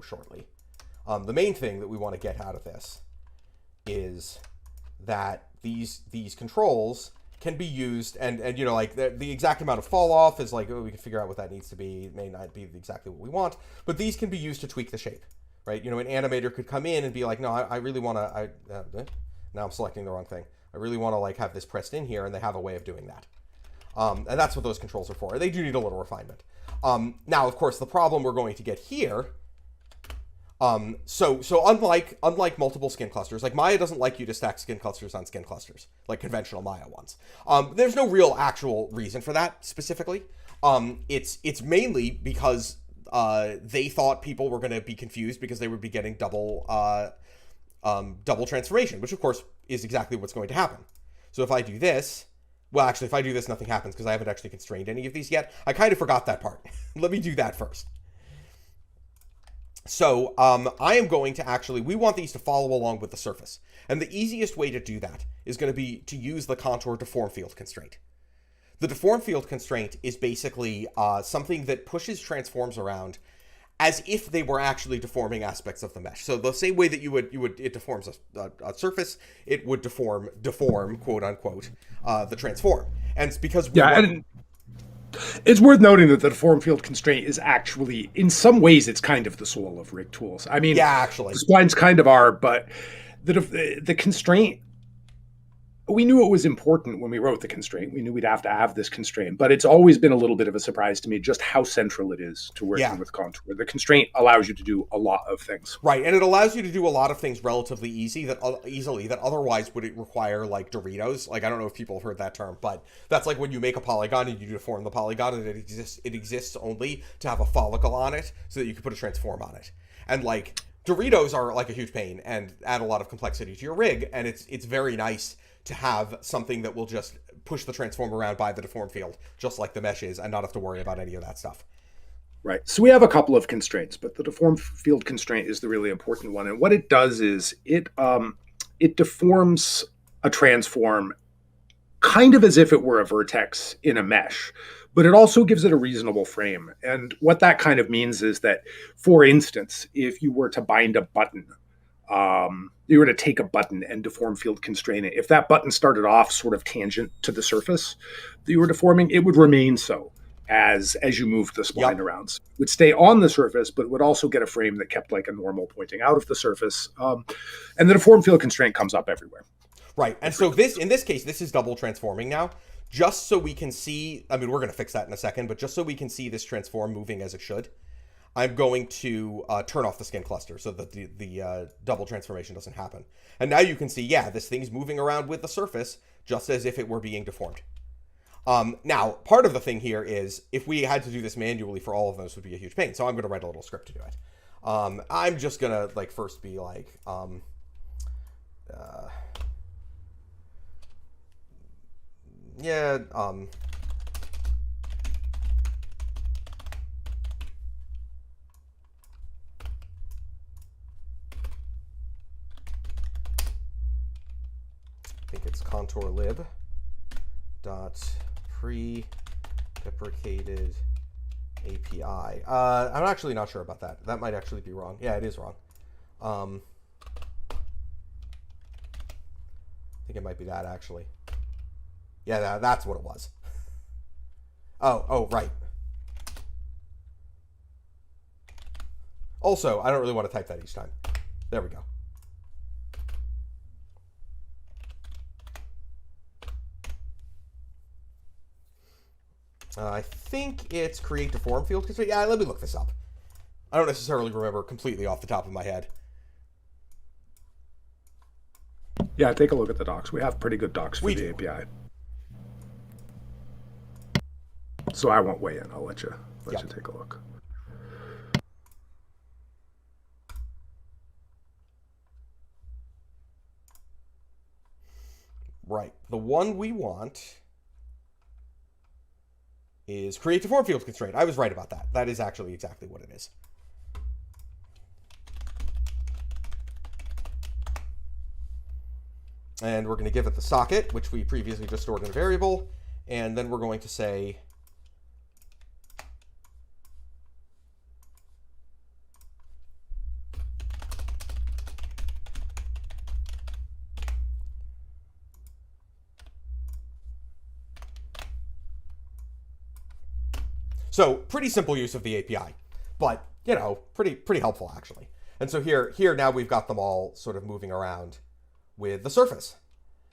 shortly. The main thing that we want to get out of this is that these controls can be used, and you know, like the exact amount of fall off is like, oh, we can figure out what that needs to be. It may not be exactly what we want, but these can be used to tweak the shape, right? You know, an animator could come in and be like, no, I really want to, now I'm selecting the wrong thing. I really want to like have this pressed in here, and they have a way of doing that. And that's what those controls are for. They do need a little refinement. Now, of course, the problem we're going to get here, so unlike multiple skin clusters, like Maya doesn't like you to stack skin clusters on skin clusters, like conventional Maya ones. There's no real actual reason for that specifically. It's mainly because they thought people were going to be confused because they would be getting double transformation, which of course is exactly what's going to happen. So if I do this, well, actually, if I do this, nothing happens because I haven't actually constrained any of these yet. I kind of forgot that part. Let me do that first. So I am going to actually, we want these to follow along with the surface. And the easiest way to do that is going to be to use the contour deform field constraint. The deform field constraint is basically something that pushes transforms around as if they were actually deforming aspects of the mesh. So the same way that it deforms a surface, it would deform, quote unquote, the transform. And it's because and it's worth noting that the deform field constraint is actually, in some ways, it's kind of the soul of rig tools. I mean, yeah, actually, the splines kind of are, but the constraint, we knew it was important when we wrote the constraint. We knew we'd have to have this constraint, but it's always been a little bit of a surprise to me just how central it is to working with contour. The constraint allows you to do a lot of things. Right, and it allows you to do a lot of things relatively easily that otherwise would require like Doritos. Like, I don't know if people have heard that term, but that's like when you make a polygon and you deform the polygon, and it exists only to have a follicle on it so that you can put a transform on it. And like Doritos are like a huge pain and add a lot of complexity to your rig, and it's very nice to have something that will just push the transform around by the deform field, just like the mesh is, and not have to worry about any of that stuff. Right. So we have a couple of constraints, but the deform field constraint is the really important one. And what it does is it deforms a transform kind of as if it were a vertex in a mesh, but it also gives it a reasonable frame. And what that kind of means is that, for instance, if you were to bind a button, you were to take a button and deform field constrain it. If that button started off sort of tangent to the surface that you were deforming, it would remain so as you moved the spline around. So it would stay on the surface, but it would also get a frame that kept like a normal pointing out of the surface. And the deform field constraint comes up everywhere. Right. And so in this case, this is double transforming now, just so we can see, I mean, we're going to fix that in a second, but just so we can see this transform moving as it should, I'm going to turn off the skin cluster so that the double transformation doesn't happen. And now you can see, yeah, this thing's moving around with the surface just as if it were being deformed. Now, part of the thing here is if we had to do this manually for all of those would be a huge pain. So I'm going to write a little script to do it. I'm just going to like first be like, I think it's contour lib dot pre-deprecated API. I'm actually not sure about that. That might actually be wrong. Yeah, it is wrong. I think it might be that actually. Yeah, that's what it was. Oh, right. Also, I don't really want to type that each time. There we go. I think it's create deform field constraint. Yeah, let me look this up. I don't necessarily remember completely off the top of my head. Yeah, take a look at the docs. We have pretty good docs for the API. So I won't weigh in. I'll let you take a look. Right. The one we want is create deform field constraint. I was right about that. That is actually exactly what it is. And we're going to give it the socket, which we previously just stored in a variable. And then we're going to say So pretty simple use of the API, but pretty helpful actually. And so here now we've got them all sort of moving around with the surface.